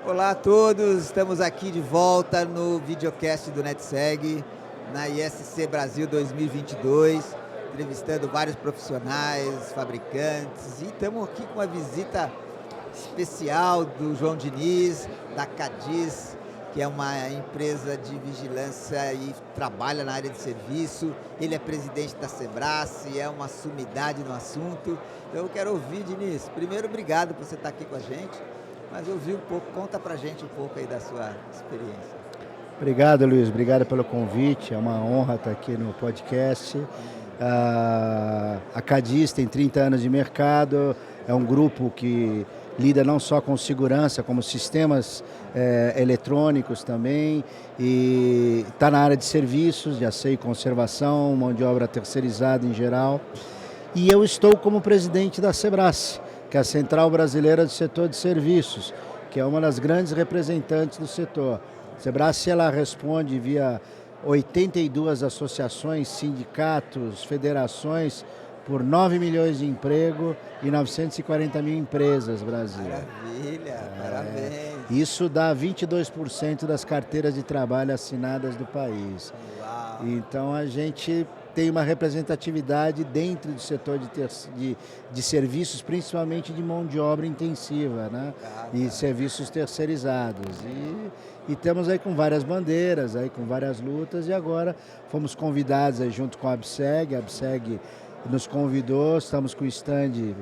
Olá a todos, estamos aqui de volta no videocast do NetSeg, na ISC Brasil 2022, entrevistando vários profissionais, fabricantes, e estamos aqui com uma visita especial do João Diniz, da Cadiz, que é uma empresa de vigilância e trabalha na área de serviço. Ele é presidente da Sebrae, é uma sumidade no assunto. Então eu quero ouvir, Diniz, primeiro obrigado por você estar aqui com a gente, mas ouvir um pouco, conta pra gente um pouco aí da sua experiência. Obrigado, Luiz, obrigado pelo convite, é uma honra estar aqui no podcast. A Cadiz tem 30 anos de mercado, é um grupo que lida não só com segurança, como sistemas eletrônicos também, e está na área de serviços, de asseio e conservação, mão de obra terceirizada em geral. E eu estou como presidente da Sebrae, que é a Central Brasileira do Setor de Serviços, que é uma das grandes representantes do setor. A Sebrae, ela responde via 82 associações, sindicatos, federações, por 9 milhões de emprego e 940 mil empresas, Brasil. Maravilha, parabéns. Isso dá 22% das carteiras de trabalho assinadas do país. Uau. Então a gente tem uma representatividade dentro do setor de serviços, principalmente de mão de obra intensiva, né? E serviços terceirizados. E temos aí com várias bandeiras, aí com várias lutas, e agora fomos convidados aí junto com a ABSEG nos convidou, estamos com o stand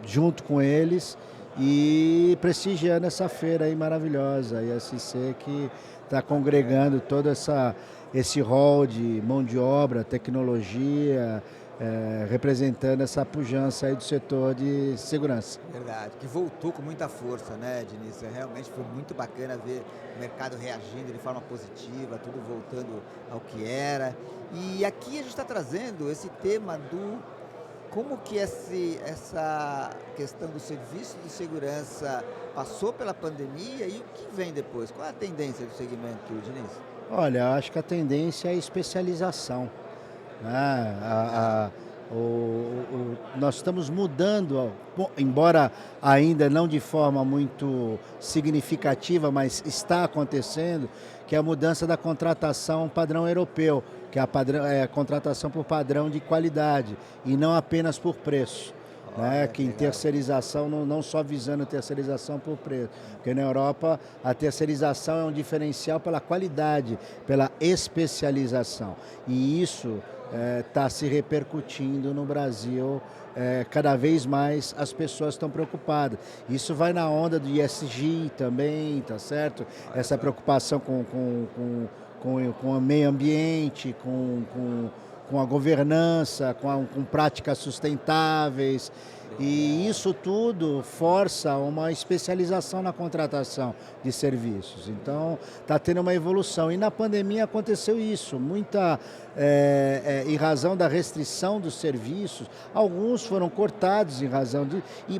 junto com eles e prestigiando essa feira aí maravilhosa, a ISC, que está congregando todo esse rol de mão de obra, tecnologia, representando essa pujança aí do setor de segurança. Verdade, que voltou com muita força, né, Diniz? Realmente foi muito bacana ver o mercado reagindo de forma positiva, tudo voltando ao que era. E aqui a gente está trazendo esse tema do como que essa questão do serviço de segurança passou pela pandemia e o que vem depois. Qual é a tendência do segmento, Diniz? Olha, eu acho que a tendência é a especialização, né? Nós estamos mudando, embora ainda não de forma muito significativa, mas está acontecendo, que é a mudança da contratação padrão europeu, que é a contratação por padrão de qualidade e não apenas por preço. Né, que em terceirização, não só visando terceirização por preço, porque na Europa a terceirização é um diferencial pela qualidade, pela especialização, e isso está se repercutindo no Brasil. Cada vez mais as pessoas estão preocupadas. Isso vai na onda do ESG também, tá certo? Essa preocupação com o meio ambiente, com a governança, com práticas sustentáveis, e isso tudo força uma especialização na contratação de serviços. Então, está tendo uma evolução. E na pandemia aconteceu isso, em razão da restrição dos serviços. Alguns foram cortados em razão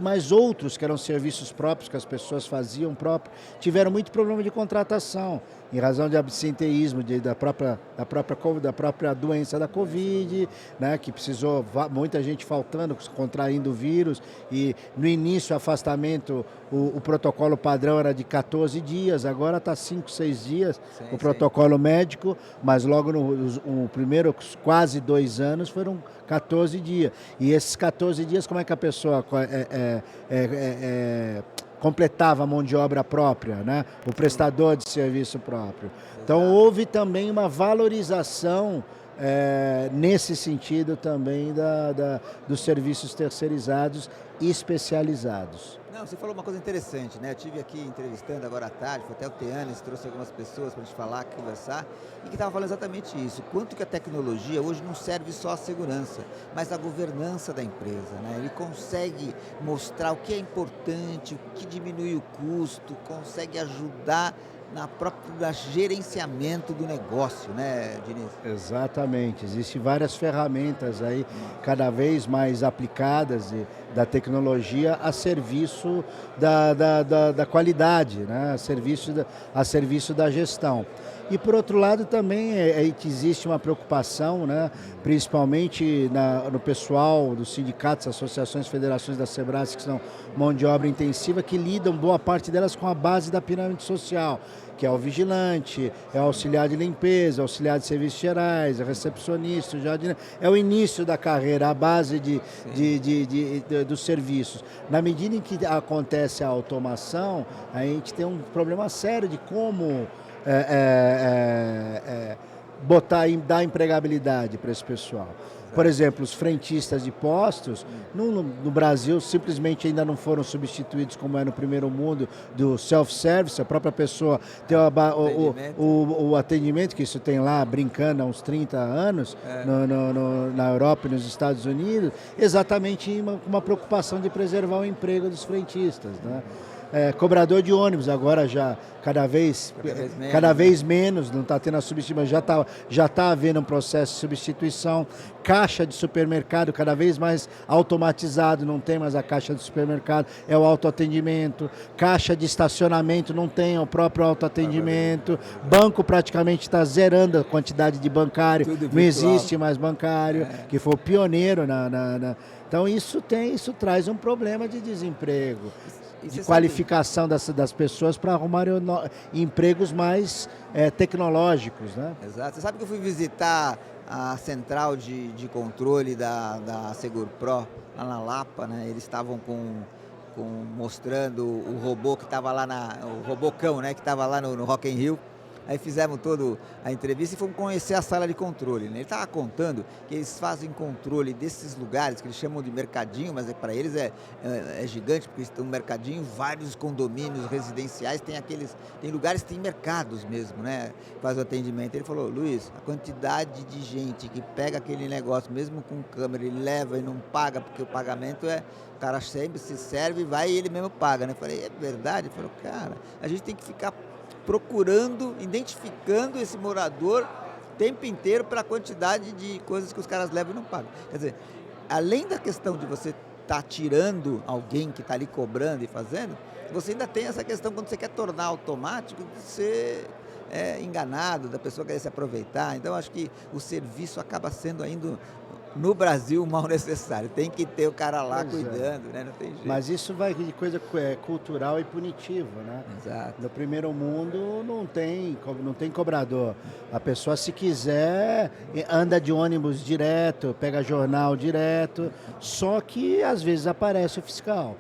mas outros, que eram serviços próprios, que as pessoas faziam próprio, tiveram muito problema de contratação, em razão de absenteísmo da própria doença da Covid, né, que precisou muita gente faltando, contraindo o vírus, e no início o afastamento, o protocolo padrão era de 14 dias, agora está 5, 6 dias, o protocolo médico, mas logo no primeiro quase 2 anos foram 14 dias. E esses 14 dias, como é que a pessoa completava a mão de obra própria, né? O prestador de serviço próprio. Então houve também uma valorização nesse sentido também dos serviços terceirizados e especializados. Não, você falou uma coisa interessante, né? Eu estive aqui entrevistando agora à tarde, foi até o Teanes, trouxe algumas pessoas para a gente falar, conversar, e que estavam falando exatamente isso. Quanto que a tecnologia hoje não serve só a segurança, mas a governança da empresa, né? Ele consegue mostrar o que é importante, o que diminui o custo, consegue ajudar na própria gerenciamento do negócio, né, Diniz? Exatamente, existem várias ferramentas aí cada vez mais aplicadas da tecnologia a serviço da qualidade, né? A serviço da gestão. E, por outro lado, também que existe uma preocupação, né, principalmente no pessoal dos sindicatos, associações, federações da Sebrasc, que são mão de obra intensiva, que lidam, boa parte delas, com a base da pirâmide social, que é o vigilante, é o auxiliar de limpeza, auxiliar de serviços gerais, é recepcionista, o jardineiro. É o início da carreira, a base dos serviços. Na medida em que acontece a automação, a gente tem um problema sério de como dar empregabilidade para esse pessoal. Por exemplo, os frentistas de postos, no Brasil, simplesmente ainda não foram substituídos, como é no primeiro mundo, do self-service, a própria pessoa tem o atendimento, que isso tem lá, brincando há uns 30 anos, na Europa e nos Estados Unidos, exatamente uma preocupação de preservar o emprego dos frentistas, né? Cobrador de ônibus, agora já cada vez menos, não está tendo a substituição, mas já tá havendo um processo de substituição. Caixa de supermercado cada vez mais automatizado, não tem mais a caixa de supermercado, é o autoatendimento. Caixa de estacionamento não tem, é o próprio autoatendimento. Banco praticamente está zerando a quantidade de bancário, não existe mais bancário, que foi o pioneiro Então isso traz um problema de desemprego, de qualificação das pessoas para arrumarem empregos mais tecnológicos, né? Exato. Você sabe que eu fui visitar a central de controle da Segurpro, lá na Lapa, né? Eles estavam mostrando o robô que estava lá, o robocão, né? Que estava lá no Rock in Rio. Aí fizemos toda a entrevista e fomos conhecer a sala de controle, né? Ele estava contando que eles fazem controle desses lugares, que eles chamam de mercadinho, mas para eles é gigante, porque estão no mercadinho, vários condomínios residenciais, tem lugares que tem mercados mesmo, né? Faz o atendimento. Ele falou: Luiz, a quantidade de gente que pega aquele negócio, mesmo com câmera, ele leva e não paga, porque o pagamento o cara sempre se serve, vai e ele mesmo paga, né? Eu falei: é verdade? Ele falou: cara, a gente tem que ficar procurando, identificando esse morador o tempo inteiro para a quantidade de coisas que os caras levam e não pagam. Quer dizer, além da questão de você estar tirando alguém que está ali cobrando e fazendo, você ainda tem essa questão, quando você quer tornar automático, de ser enganado, da pessoa querer se aproveitar. Então, acho que o serviço acaba sendo ainda, no Brasil, mal necessário. Tem que ter o cara lá cuidando, né? Não tem jeito. Mas isso vai de coisa cultural e punitiva, né? Exato. No primeiro mundo não tem cobrador. A pessoa, se quiser, anda de ônibus direto, pega jornal direto, só que às vezes aparece o fiscal.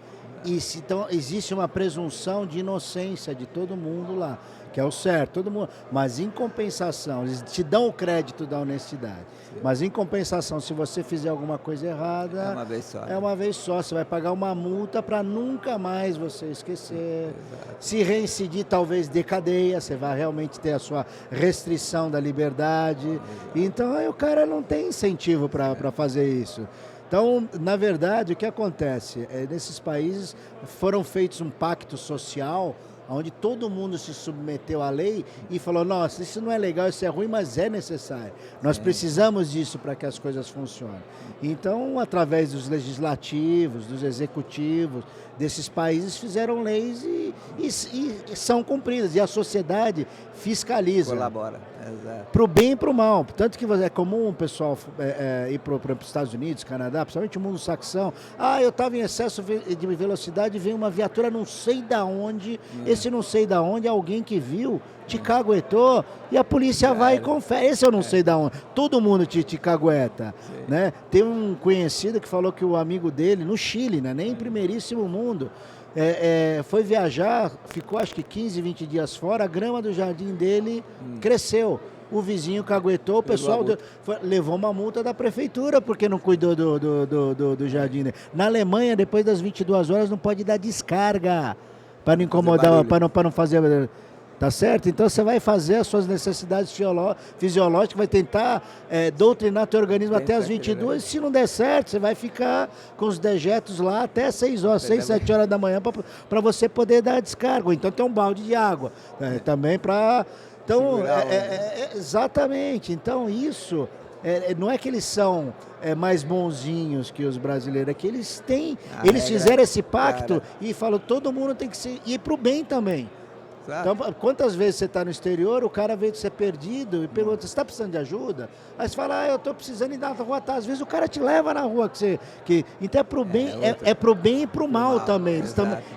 Então existe uma presunção de inocência de todo mundo lá, que é o certo, todo mundo. Mas em compensação, eles te dão o crédito da honestidade. Sim. Mas em compensação, se você fizer alguma coisa errada, é uma vez só. Você vai pagar uma multa para nunca mais você esquecer. Exato. Se reincidir, talvez dê cadeia, você vai realmente ter a sua restrição da liberdade. Exato. Então aí o cara não tem incentivo para fazer isso. Então, na verdade, o que acontece? Nesses países foram feitos um pacto social, onde todo mundo se submeteu à lei e falou: nossa, isso não é legal, isso é ruim, mas é necessário. Nós precisamos disso para que as coisas funcionem. Então, através dos legislativos, dos executivos desses países, fizeram leis e são cumpridas. E a sociedade fiscaliza. Colabora, exato. Para o bem e para o mal. Tanto que é comum o pessoal ir para os Estados Unidos, Canadá, principalmente o mundo saxão. Eu estava em excesso de velocidade e veio uma viatura não sei da onde. Esse não sei da onde, alguém que viu, te caguetou e a polícia vai e confere. Esse eu não sei da onde. Todo mundo te cagueta. Né? Tem um conhecido que falou que o amigo dele, no Chile, né, nem em primeiríssimo mundo, foi viajar, ficou acho que 15, 20 dias fora, a grama do jardim dele cresceu. O vizinho caguetou, o pessoal levou uma multa da prefeitura porque não cuidou do jardim dele. Na Alemanha, depois das 22 horas, não pode dar descarga para não incomodar, para não fazer... Tá certo? Então você vai fazer as suas necessidades fisiológicas, vai tentar doutrinar teu organismo até as 22, se não der certo, você vai ficar com os dejetos lá até 6 horas, 6, 7 horas da manhã para você poder dar a descarga. Ou então tem um balde de água também para... Então, exatamente. Então isso não é que eles são mais bonzinhos que os brasileiros, é que eles têm, A eles regra, fizeram esse pacto cara. e falam, todo mundo tem que ir para o bem também. Sabe? Então, quantas vezes você está no exterior, o cara vê você perdido e pergunta, você está precisando de ajuda? Aí você fala, eu estou precisando ir na rua, tá. Às vezes o cara te leva na rua. Então é pro bem, é pro bem e pro mal também.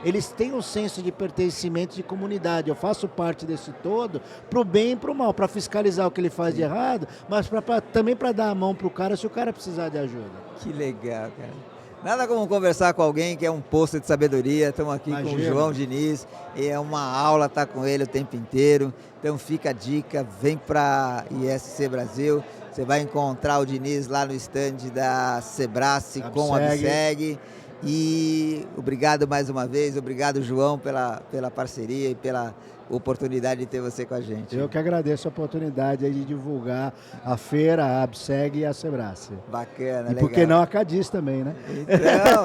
Eles têm um senso de pertencimento de comunidade. Eu faço parte desse todo pro bem e pro mal, para fiscalizar o que ele faz de errado, mas também para dar a mão pro cara se o cara precisar de ajuda. Que legal, cara. Nada como conversar com alguém que é um poço de sabedoria. Estamos aqui com o João Diniz. E é uma aula estar com ele o tempo inteiro. Então fica a dica, vem para ISC Brasil. Você vai encontrar o Diniz lá no stand da Sebrace com a ABSEG. E obrigado mais uma vez. Obrigado, João, pela parceria e pela oportunidade de ter você com a gente. Eu que agradeço a oportunidade de divulgar a feira, a ABSEG e a Sebrace. Bacana, e legal. por que não a Cadis também, né? Então.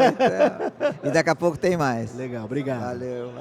E daqui a pouco tem mais. Legal, obrigado. Valeu.